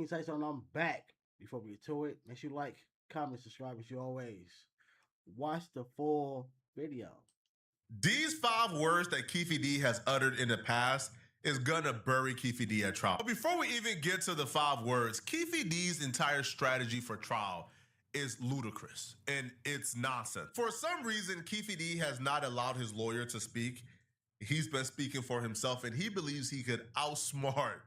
Say something. I'm back. Before we get to it, make sure you like, comment, subscribe as you always. Watch the full video. These 5 words that Keefe D has uttered in the past is gonna bury Keefe D at trial. But before we even get to the 5 words, Keefe D's entire strategy for trial is ludicrous and it's nonsense. For some reason, Keefe D has not allowed his lawyer to speak. He's been speaking for himself and he believes he could outsmart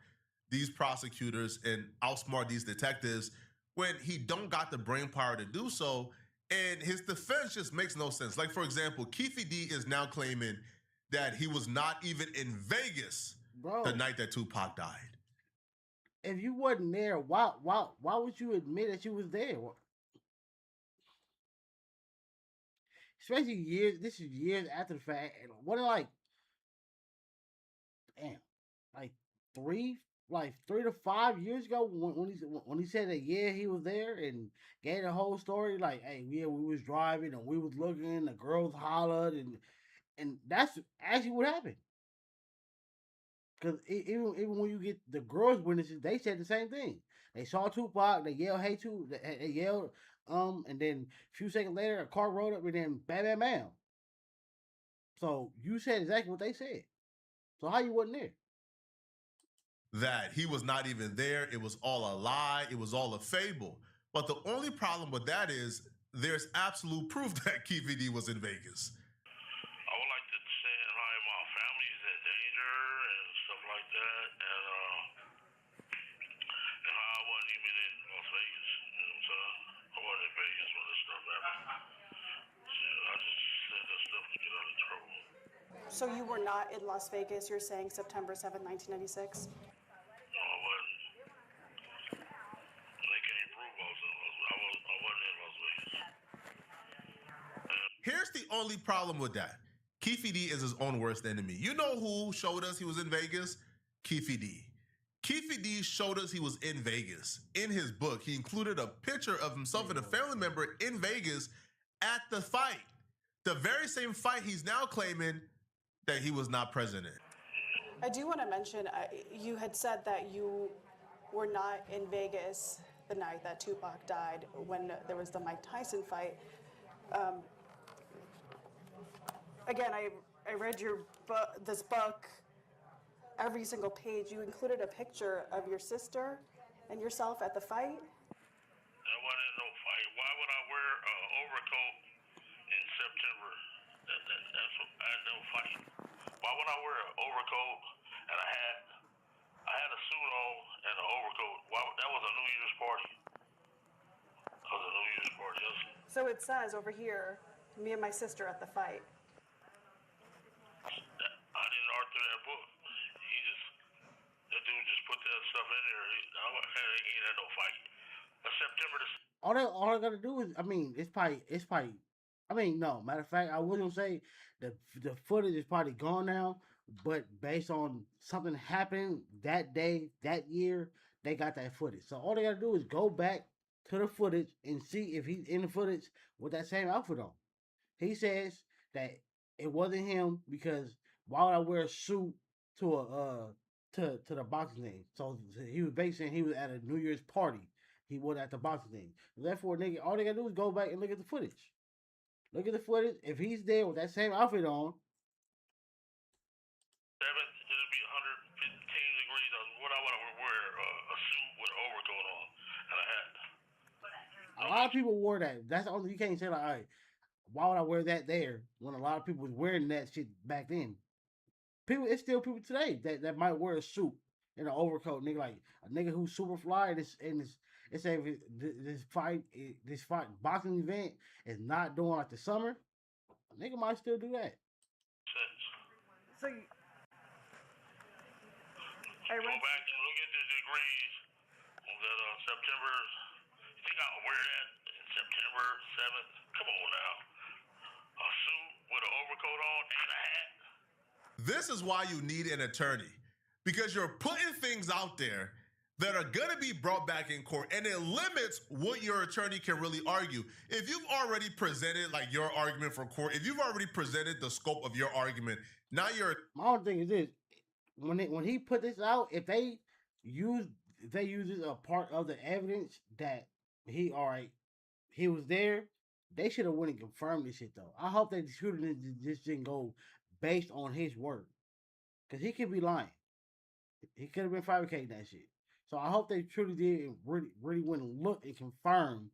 these prosecutors and outsmart these detectives when he don't got the brain power to do so. And his defense just makes no sense. Like, for example, Keefe D is now claiming that he was not even in Vegas the night that Tupac died. If you wasn't there, why would you admit that you was there? Especially this is years after the fact. And what like, damn, like 3 to 5 years ago when he said that he was there and gave the whole story like, hey, yeah, we was driving and we was looking, the girls hollered and that's actually what happened. Because even when you get the girls' witnesses, they said the same thing. They saw Tupac, they yelled, "Hey, they yelled, and then a few seconds later, a car rolled up, and then bam, bam, bam. So you said exactly what they said. So how you wasn't there? That he was not even there. It was all a lie. It was all a fable. But the only problem with that is there's absolute proof that Keefe D was in Vegas. I would like to send hi my family's in danger and stuff like that, and how I wasn't even in Las Vegas. You know what I'm saying? I wasn't in Vegas when this stuff happened. So I just said that stuff to get out of trouble. So you were not in Las Vegas, you're saying September 7th, 1996? No, I wasn't. They can't prove I was in I wasn't in Las Vegas. Here's the only problem with that. Keefe D is his own worst enemy. You know who showed us he was in Vegas? Keefe D. Keefe D showed us he was in Vegas. In his book, he included a picture of himself and a family member in Vegas at the fight. The very same fight he's now claiming that he was not present in. I do want to mention, you had said that you were not in Vegas the night that Tupac died when there was the Mike Tyson fight. Again, I read this book, every single page. You included a picture of your sister and yourself at the fight. That wasn't no fight. Why would I wear an overcoat in September? That's what, I had no fight. Why would I wear an overcoat and a hat? I had a suit on and an overcoat. That was a New Year's party. That was a New Year's party. So it says over here, me and my sister at the fight. I didn't author that book. That dude just put that stuff in there. He ain't had no fight. But September the... All I gotta do is, I mean, it's probably. I mean, no. Matter of fact, I wouldn't say the footage is probably gone now, but based on something happening that day, that year, they got that footage. So all they gotta do is go back to the footage and see if he's in the footage with that same outfit on. He says that it wasn't him because why would I wear a suit to a to the boxing thing? So he was basically saying he was at a New Year's party. He was at the boxing thing. Therefore, nigga, all they gotta do is go back and look at the footage. Look at the footage. If he's there with that same outfit on, 7th, it'll be 115 degrees. What I want to wear a suit with an overcoat on and a hat. A lot of people wore that. That's the only, you can't say like, all right, why would I wear that there when a lot of people was wearing that shit back then? It's still people today that might wear a suit and an overcoat, nigga, like a nigga who's super fly. This fight boxing event is not doing like the summer. A nigga might still do that. So go back and look at the degrees that September. You think I'll wear that in September 7th? Come on now. A suit with an overcoat on and a hat. This is why you need an attorney, because you're putting things out there that are going to be brought back in court, and it limits what your attorney can really argue. If you've already presented like your argument for court, if you've already presented the scope of your argument, now you're... My only thing is this: when he put this out, if they use if they use it a part of the evidence that he all right, he was there, they should have went and confirmed this shit though. I hope they shooting this didn't go based on his word, because he could be lying. He could have been fabricating that shit. So I hope they truly did and really went and looked and confirmed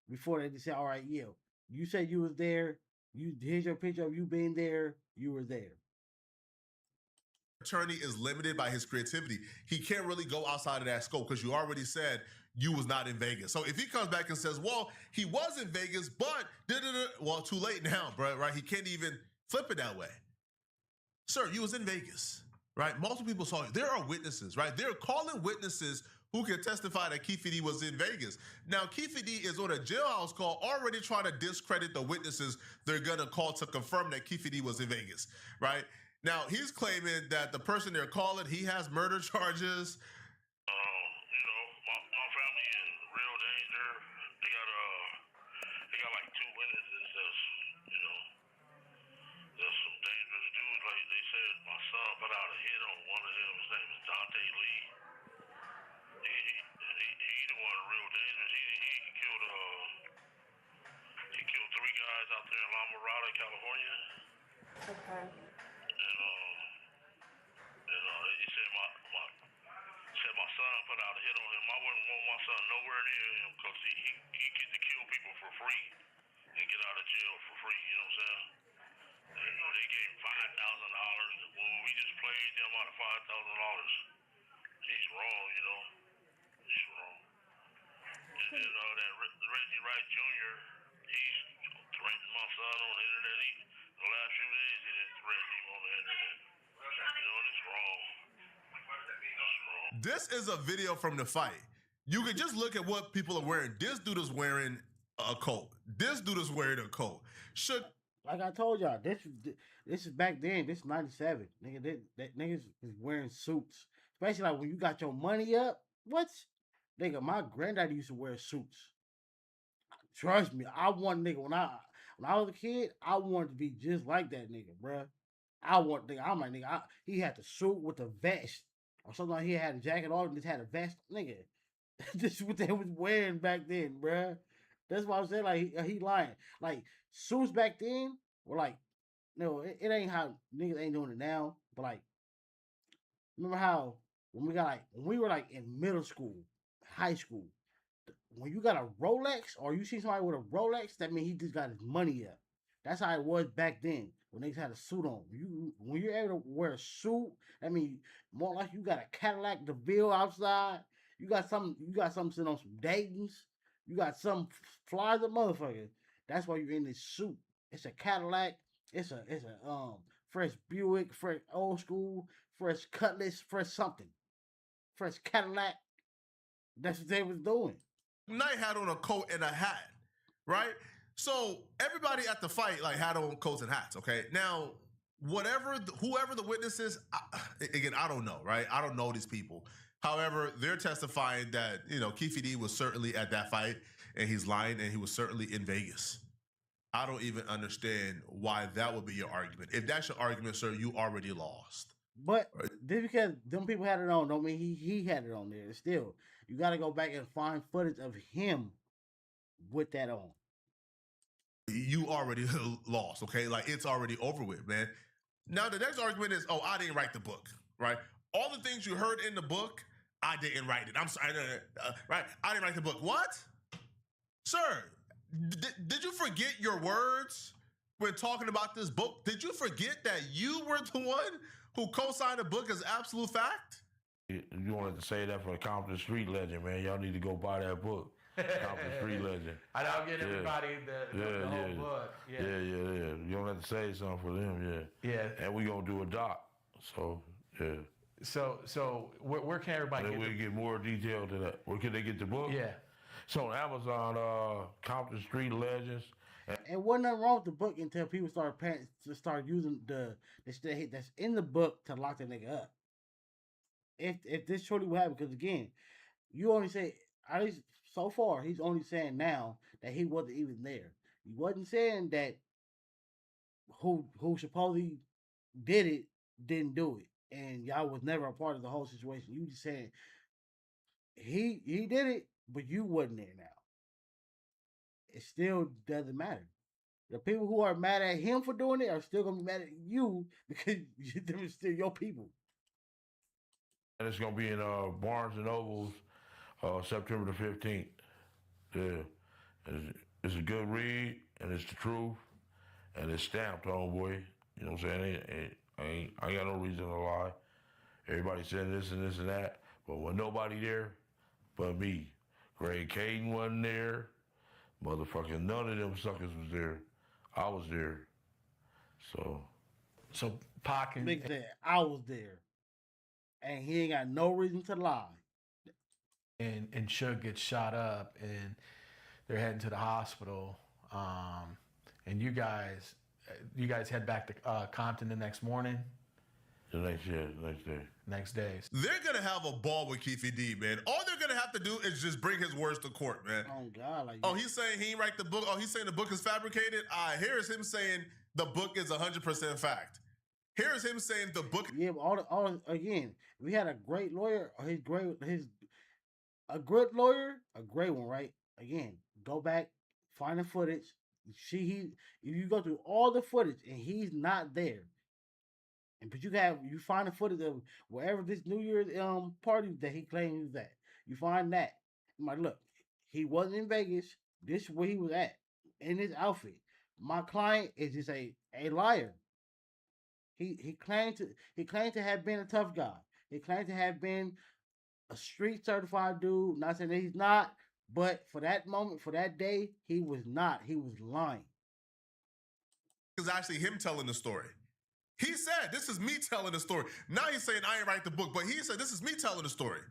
before they just say, all right, yeah, you said you was there. Here's your picture of you being there. You were there. Attorney is limited by his creativity. He can't really go outside of that scope because you already said you was not in Vegas. So if he comes back and says, well, he was in Vegas, but well, too late now, bro, right? He can't even flip it that way. Sir, you was in Vegas, right? Multiple people saw you. There are witnesses, right? They're calling witnesses who can testify that Keefe D was in Vegas. Now, Keefe D is on a jailhouse call already trying to discredit the witnesses they're going to call to confirm that Keefe D was in Vegas, right? Now, he's claiming that the person they're calling, he has murder charges. My family is in real danger. They got like two witnesses that's some dangerous dudes. Like they said, my son put out a hit on one of them. His name is Dante Lee. He the one real dangerous. He killed three guys out there in La Mirada, California. Okay. He said my son put out a hit on him. I wouldn't want my son nowhere near him because he get to kill people for free and get out of jail for free. You know what I'm saying? And they gave him $5,000. Well, we just played them out of $5,000. He's wrong, He's wrong. And then that Reggie Wright Jr. He's threatened my son on the internet. The last few days he didn't threaten him on the internet. It's wrong. This is a video from the fight. You can just look at what people are wearing. This dude is wearing a coat. This dude is wearing a coat. Like I told y'all, this is back then. This is 97. Nigga, that niggas is wearing suits. Especially like when you got your money up. What? Nigga, my granddaddy used to wear suits. Trust me, I want nigga when I was a kid, I wanted to be just like that nigga, bruh. I'm like nigga. He had the suit with the vest, or something like he had a jacket on and just had a vest, nigga. This is what they was wearing back then, bruh. That's why I'm saying like he lying. Like suits back then were like, no, it ain't how niggas ain't doing it now. But like, remember how when we were like in middle school, high school, when you got a Rolex or you see somebody with a Rolex, that means he just got his money up. That's how it was back then when they had a suit on. When you're able to wear a suit, that means more like you got a Cadillac DeVille outside. You got something sitting on some Dayton's. You got some fly as a motherfucker. That's why you're in this suit. It's a Cadillac. It's a fresh Buick, fresh old school, fresh Cutlass, fresh something, fresh Cadillac. That's what they was doing. Knight had on a coat and a hat, right? So everybody at the fight like had on coats and hats. Okay, now whoever the witness is, again, I don't know, right? I don't know these people. However, they're testifying that Keefe D was certainly at that fight, and he's lying, and he was certainly in Vegas. I don't even understand why that would be your argument. If that's your argument, sir, you already lost. But just because them people had it on, don't mean he had it on there. Still, you got to go back and find footage of him with that on. You already lost, okay? Like it's already over with, man. Now the next argument is, I didn't write the book, right? All the things you heard in the book, I didn't write it. I'm sorry, right? I didn't write the book. What, sir? Did you forget your words when talking about this book? Did you forget that you were the one who co-signed the book as absolute fact? You wanted to say that for Compton Street Legend, man. Y'all need to go buy that book. Compton Street Legend. I'll get everybody the whole book. Yeah. You don't have to say something for them, Yeah. And we gonna do a doc. So, yeah. So where can everybody get we get more detail to that. Where can they get the book? Yeah. So on Amazon, Compton Street Legends. And wasn't nothing wrong with the book until people start using the shit that's in the book to lock the nigga up. If this truly would happen, because again, you only say, at least so far, he's only saying now that he wasn't even there. He wasn't saying that who supposedly did it didn't do it, and y'all was never a part of the whole situation. You just saying he did it, but you wasn't there now. It still doesn't matter. The people who are mad at him for doing it are still gonna be mad at you because they're still your people. And it's gonna be in Barnes and Nobles, September the 15th. Yeah, it's a good read, and it's the truth, and it's stamped, homeboy. You know what I'm saying? I ain't got no reason to lie. Everybody said this and this and that, but when nobody there but me. Greg Caden wasn't there. Motherfucking none of them suckers was there. I was there. So Pac and Big said, I was there. And he ain't got no reason to lie. and Suge gets shot up, and they're heading to the hospital. And you guys head back to Compton the next morning. The next day. Next day. They're gonna have a ball with Keefe D, man. All they're gonna have to do is just bring his words to court, man. Oh God, like Oh, he's saying he ain't write the book. Oh, he's saying the book is fabricated. Here's him saying the book is 100% fact. Here's him saying the book. Yeah, but all again, we had a great lawyer, or a good lawyer, a great one, right? Again, go back, find the footage. If you go through all the footage and he's not there, but you find the footage of wherever this New Year's party that he claimed he was at. You find that. I'm like, look, he wasn't in Vegas. This is where he was at in his outfit. My client is just a liar. He claimed to have been a tough guy. He claimed to have been a street certified dude. Not saying that he's not, but for that moment, for that day, he was not. He was lying. Is actually him telling the story. He said, this is me telling the story. Now he's saying I ain't write the book, but he said this is me telling the story.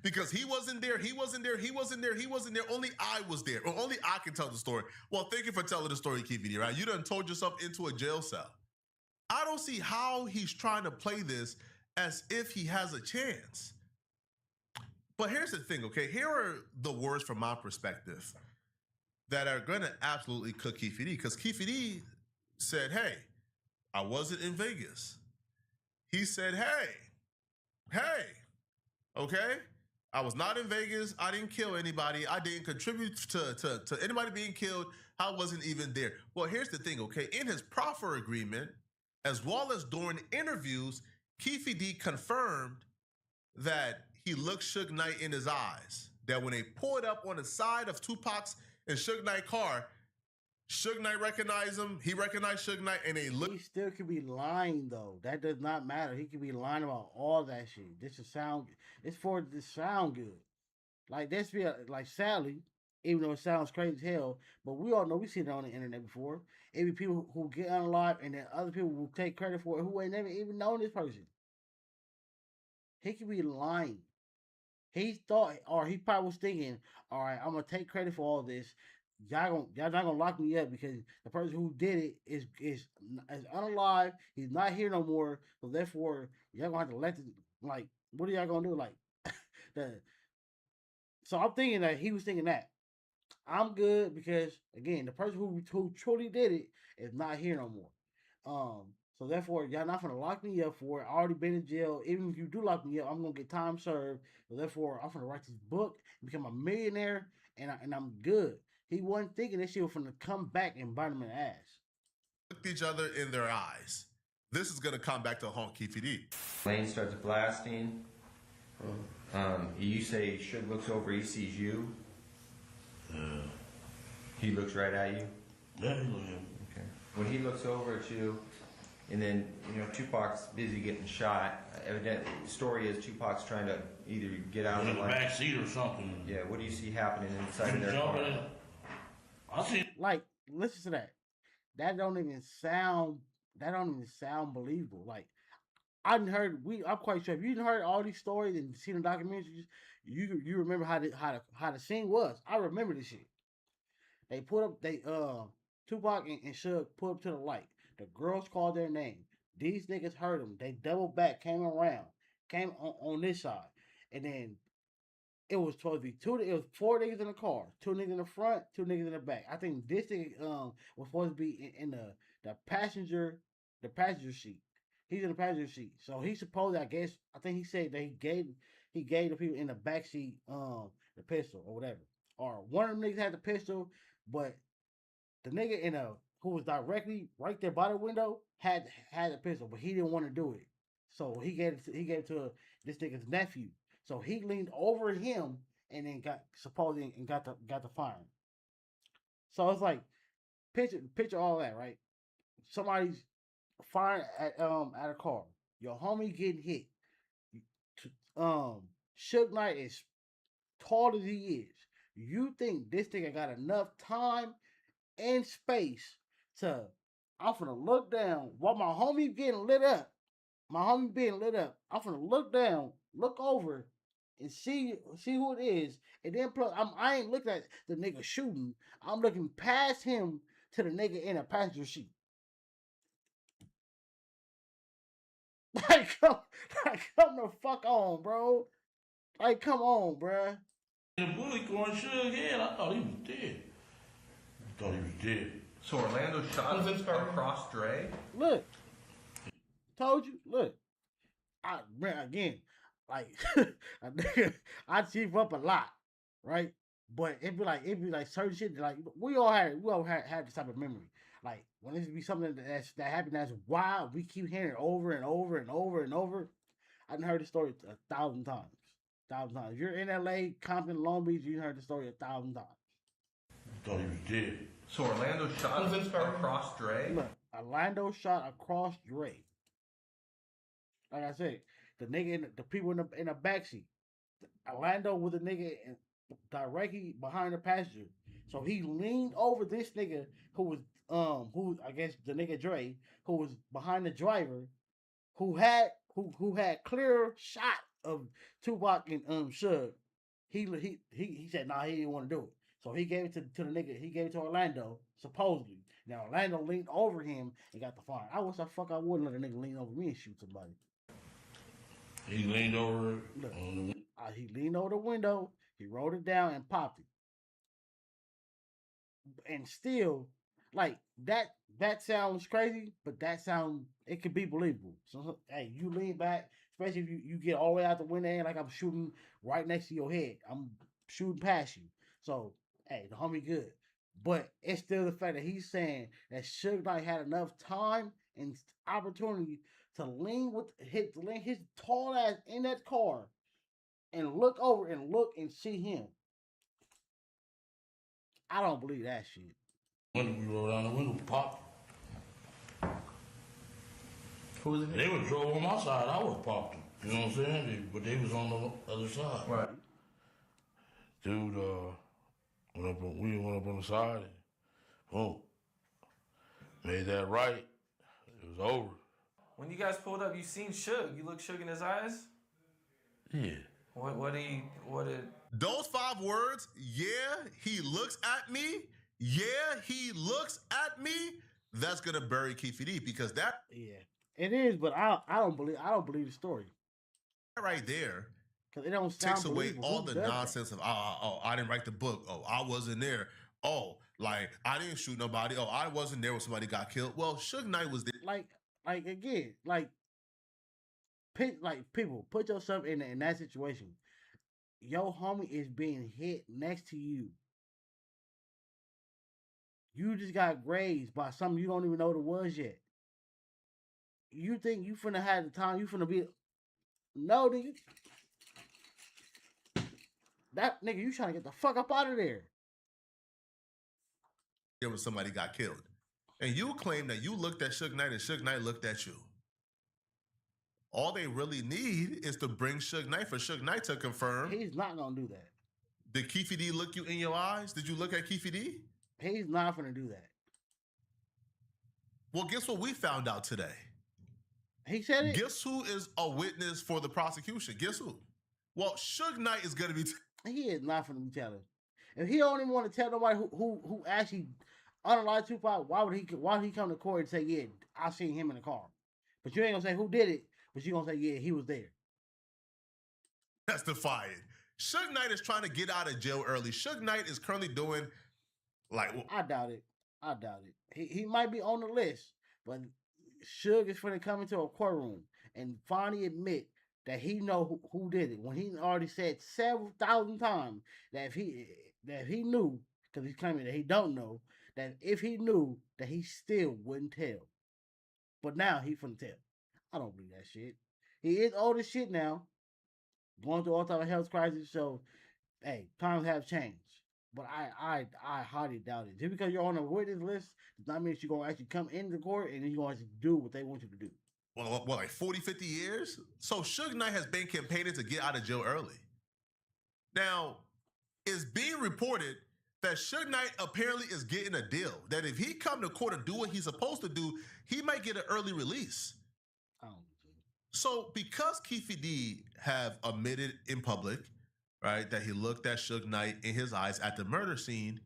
Because he wasn't there, he wasn't there, he wasn't there, he wasn't there. Only I was there, or only I can tell the story. Well, thank you for telling the story, Keefe D, right? You done told yourself into a jail cell. I don't see how he's trying to play this as if he has a chance. But here's the thing, okay? Here are the words from my perspective that are going to absolutely cook Keefe D, because Keefe D said, hey, I wasn't in Vegas. He said, hey, okay? I was not in Vegas. I didn't kill anybody. I didn't contribute to anybody being killed. I wasn't even there. Well, here's the thing, okay? In his proffer agreement, as well as during interviews, Keefe D confirmed that he looked Suge Knight in his eyes. That when they pulled up on the side of Tupac's and Suge Knight car, Suge Knight recognized him. He recognized Suge Knight, and they looked. He still could be lying though. That does not matter. He could be lying about all that shit. This should sound. It's for it to sound good. Like this be like sadly, even though it sounds crazy as hell, but we all know we seen it on the internet before. It be people who get unlocked, and then other people will take credit for it who ain't never even known this person. He could be lying. He thought, or he probably was thinking, all right, I'm gonna take credit for all this. Y'all not gonna lock me up because the person who did it is unalive. He's not here no more. So therefore, y'all gonna have to let the, like, what are y'all gonna do? Like, so I'm thinking that he was thinking that I'm good because again, the person who truly did it is not here no more. So therefore, y'all not gonna lock me up for it. I already been in jail. Even if you do lock me up, I'm gonna get time served. So therefore, I'm gonna write this book, become a millionaire, and I'm good. He wasn't thinking this shit was gonna come back and bite him in the ass. Looked each other in their eyes. This is gonna come back to haunt Keefe D. Lane starts blasting. You say Suge looks over, he sees you. He looks right at you. Yeah, he looked at him. Okay. When he looks over at you, and then Tupac's busy getting shot. Evidently, the story is Tupac's trying to either get out in the back seat or something. Yeah. What do you see happening inside of their car? I see. Like, listen to that. That don't even sound believable. Like, I'm quite sure if you heard all these stories and seen the documentaries, you remember how the scene was. I remember this shit. They put up Tupac and Suge put up to the light. The girls called their name. These niggas heard them. They doubled back, came around, came on this side, and then it was supposed to be it was 4 niggas in the car, 2 niggas in the front, 2 niggas in the back. I think this thing was supposed to be in the passenger seat. He's in the passenger seat, so he supposed, I think he said that he gave the people in the backseat the pistol or whatever. Or one of them niggas had the pistol, but the nigga in a who was directly right there by the window had a pistol, but he didn't want to do it. So he gave it to this nigga's nephew. So he leaned over him and then got supposedly and got the firing. So it's like picture all that, right? Somebody's firing at a car. Your homie getting hit. Suge Knight is tall as he is. You think this nigga got enough time and space to I'm finna look down while my homie getting lit up. My homie being lit up. I'm finna look down, look over, and see who it is. And then plus I ain't looking at the nigga shooting. I'm looking past him to the nigga in a passenger seat. Like come the fuck on, bro. Like come on, bruh. The bullet going Suge head. I thought he was dead. I thought he was dead. So Orlando shot him across Dre? Look. Told you, look. Again, like I chief up a lot, right? But it'd be like certain shit that, like we all had this type of memory. Like when it be something that happened that's wild, we keep hearing it over and over and over and over. I done heard the story 1,000 times. 1,000 times. If you're in LA, Compton, Long Beach, you heard the story 1,000 times. I thought he was dead. So Orlando shot him across Dre? Look, Orlando shot across Dre. Like I said, the nigga, the people in the backseat. Orlando with the nigga directly behind the passenger. So he leaned over this nigga who I guess the nigga Dre, who was behind the driver, who had clear shot of Tupac and Suge. He said nah, he didn't want to do it. So he gave it to the nigga. He gave it to Orlando, supposedly. Now Orlando leaned over him and got the fire. I wish I wouldn't let a nigga lean over me and shoot somebody. He leaned over. Look, he leaned over the window. He rolled it down and popped it. And still, like that sounds crazy, but it could be believable. So hey, you lean back, especially if you get all the way out the window and like I'm shooting right next to your head. I'm shooting past you. So hey, the homie good. But it's still the fact that he's saying that Suge Knight had enough time and opportunity to lean his tall ass in that car and look over and see him. I don't believe that shit. When we rolled down the window, popped. Who was it? They would drove on my side. I would popped them. You know what I'm saying? But they was on the other side. Right. Dude, we went up on the side and boom. Made that right. It was over. When you guys pulled up, you seen Suge. You looked Suge in his eyes? Yeah. What did... Those 5 words, yeah, he looks at me, yeah, he looks at me, that's gonna bury Keefe D because that it is, but I don't believe the story. Right there because it don't sound takes away believable. all the nonsense of I didn't write the book. Oh, I wasn't there. Oh, like I didn't shoot nobody. Oh, I wasn't there when somebody got killed. Well, Suge Knight was there. Like again, people put yourself in that situation. Your homie is being hit next to you. You just got grazed by something you don't even know what it was yet. You think you finna have the time? You finna be? No, nigga. That nigga, you trying to get the fuck up out of there. There was somebody got killed, and you claim that you looked at Suge Knight and Suge Knight looked at you. All they really need is to bring Suge Knight for Suge Knight to confirm. He's not gonna do that. Did Keefe D look you in your eyes? Did you look at Keefe D? He's not gonna do that. Well, guess what we found out today? He said it. Guess who is a witness for the prosecution? Guess who? Well, Suge Knight is gonna be. He is not gonna be telling. If he don't even want to tell nobody who actually unalived Tupac, why would he come to court and say, yeah, I seen him in the car? But you ain't gonna say who did it. But you gonna say, yeah, he was there. Testifying. Suge Knight is trying to get out of jail early. Suge Knight is currently doing I doubt it. He might be on the list, but Suge is finna come into a courtroom and finally admit that he know who did it when he already said several thousand times that if he knew, because he's claiming that he don't know, that if he knew that he still wouldn't tell. But now he finna tell. I don't believe that shit. He is old as shit now, going through all type of health crisis. So hey, times have changed. But I highly doubt it. Just because you're on a witness list does not mean that you're gonna actually come into court and you're gonna actually do what they want you to do. Well, like 40, 50 years? So Suge Knight has been campaigning to get out of jail early. Now, it's being reported that Suge Knight apparently is getting a deal. That if he come to court and do what he's supposed to do, he might get an early release. So because Keefe D have admitted in public, right, that he looked at Suge Knight in his eyes at the murder scene,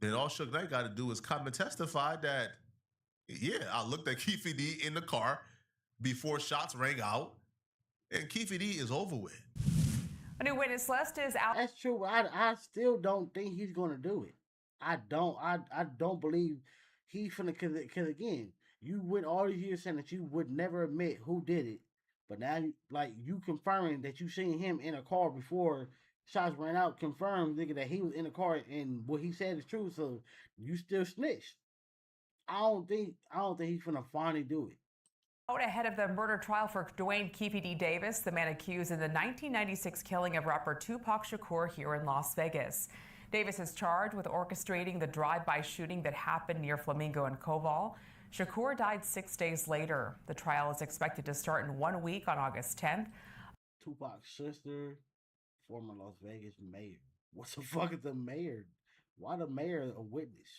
then all Suge Knight got to do is come and testify that, yeah, I looked at Keefe D in the car before shots rang out, and Keefe D is over with. A new witness list is out. That's true. I still don't think he's gonna do it. I don't believe he's finna, cause again, you went all these years saying that you would never admit who did it, but now you confirming that you seen him in a car before shots ran out, confirmed nigga that he was in the car and what he said is true. So you still snitched. I don't think he's finna finally do it. Out ahead of the murder trial for Dwayne Keefe D. Davis, the man accused in the 1996 killing of rapper Tupac Shakur here in Las Vegas. Davis is charged with orchestrating the drive-by shooting that happened near Flamingo and Koval. Shakur died 6 days later. The trial is expected to start in 1 week on August 10th. Tupac's sister, former Las Vegas mayor. What the fuck is the mayor? Why the mayor a witness?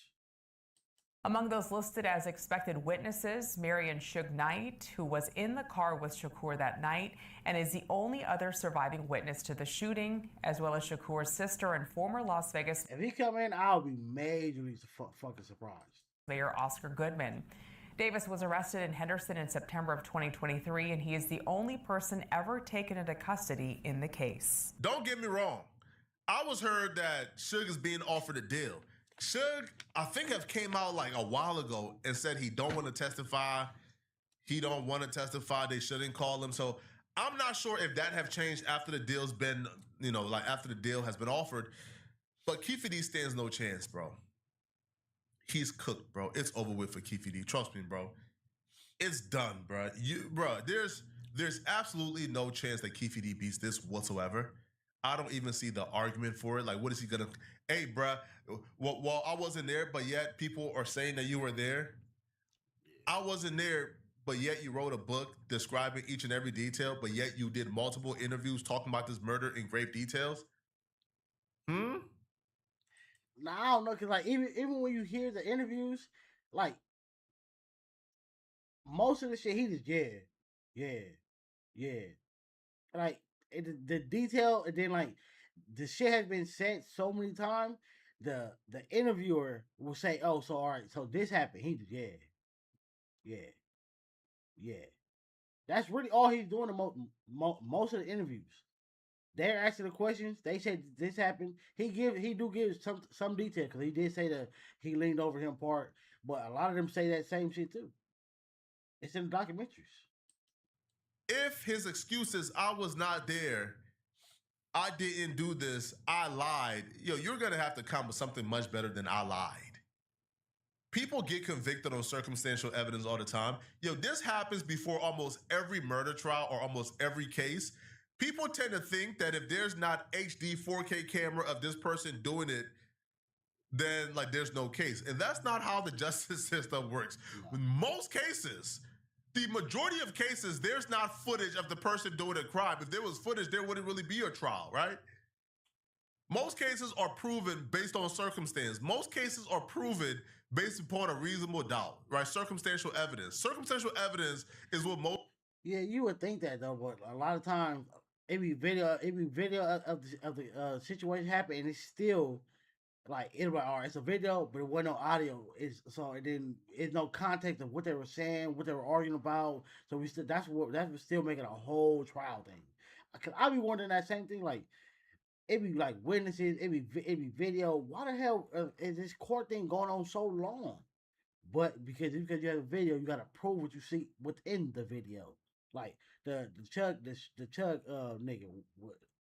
Among those listed as expected witnesses, Marion Suge Knight, who was in the car with Shakur that night and is the only other surviving witness to the shooting, as well as Shakur's sister and former Las Vegas. If he come in, I'll be majorly fucking surprised. Mayor Oscar Goodman. Davis was arrested in Henderson in September of 2023, and he is the only person ever taken into custody in the case. Don't get me wrong. I was heard that Suge is being offered a deal. Suge, I think, have came out like a while ago and said he don't want to testify. He don't want to testify. They shouldn't call him. So I'm not sure if that have changed after the deal's been, like after the deal has been offered. But Keefe D stands no chance, bro. He's cooked, bro. It's over with for Keefe D. Trust me, bro. It's done, bro. There's absolutely no chance that Keefe D beats this whatsoever. I don't even see the argument for it. Like, what is he gonna? Hey, bruh, well, I wasn't there, but yet people are saying that you were there. I wasn't there, but yet you wrote a book describing each and every detail, but yet you did multiple interviews talking about this murder in great details. Nah, I don't know, cause like even when you hear the interviews, like most of the shit he just yeah. Like the detail, and then like the shit has been said so many times. The interviewer will say, "Oh, so all right, so this happened." He just yeah. That's really all he's doing in most of the interviews. They're asking the questions. They said this happened. He do give some detail because he did say that he leaned over him part, but a lot of them say that same shit too. It's in the documentaries. If his excuse is I was not there, I didn't do this, I lied, you're gonna have to come with something much better than I lied. People get convicted on circumstantial evidence all the time. This happens before almost every murder trial or almost every case. People tend to think that if there's not HD 4K camera of this person doing it, then like there's no case. And that's not how the justice system works. In most cases, the majority of cases, there's not footage of the person doing a crime. If there was footage, there wouldn't really be a trial, right? Most cases are proven based on circumstance. Most cases are proven based upon a reasonable doubt, right? Circumstantial evidence. Circumstantial evidence is what most... Yeah, you would think that though, but a lot of times, every video of the situation happen, and it's still like it's like, all right, it's a video, but it wasn't no audio. It's no context of what they were saying, what they were arguing about. So that's still making a whole trial thing. Cause I be wondering that same thing. Like it be like witnesses, it be video. Why the hell is this court thing going on so long? But because you have a video, you gotta prove what you see within the video. Like the Chug nigga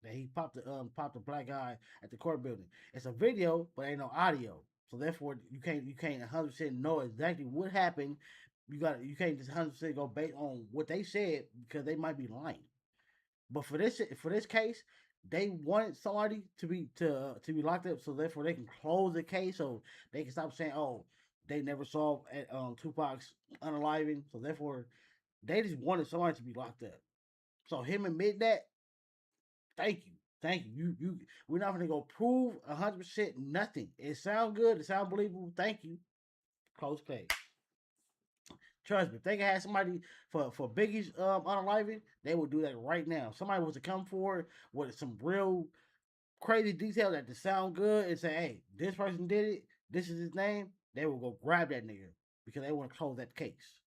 that he popped the black guy at the court building. It's a video, but ain't no audio. So therefore, you can't 100% know exactly what happened. You can't just 100% go based on what they said because they might be lying. But for this case, they wanted somebody to be locked up, so therefore they can close the case, so they can stop saying, "Oh, they never saw Tupac's unaliving." So therefore, they just wanted somebody to be locked up. So him admit that, thank you. We're not gonna go prove 100% nothing. It sound good. It sound believable. Thank you. Close case. Trust me, if they can have somebody for Biggie's unaliving, they would do that right now. If somebody was to come forward with some real crazy detail that to sound good and say, "Hey, this person did it. This is his name." They will go grab that nigga because they want to close that case.